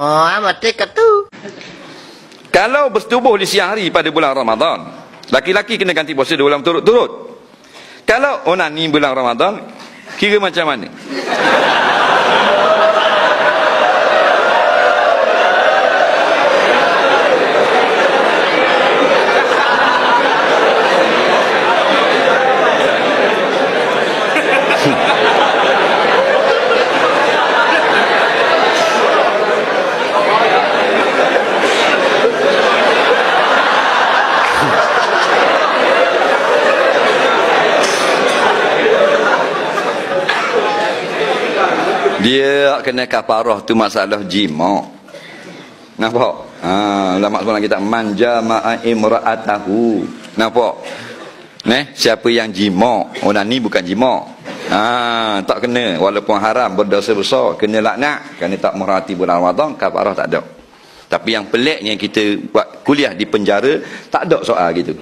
Oh, mati tu. Kalau bersetubuh di siang hari pada bulan Ramadan, laki-laki kena ganti puasa 2 bulan turut-turut. Kalau onani bulan Ramadan, kira macam mana? Dia kena kafarah tu masalah jima'. Nampak? Ulama sebut kita manja ma'a imra'atahu. Nampak? Siapa yang jima', onani bukan jima'. Tak kena, walaupun haram berdosa besar, kena laknat kerana tak merhati bulan Ramadan, kafarah tak ada. Tapi yang peliknya kita buat kuliah di penjara, tak ada soal gitu.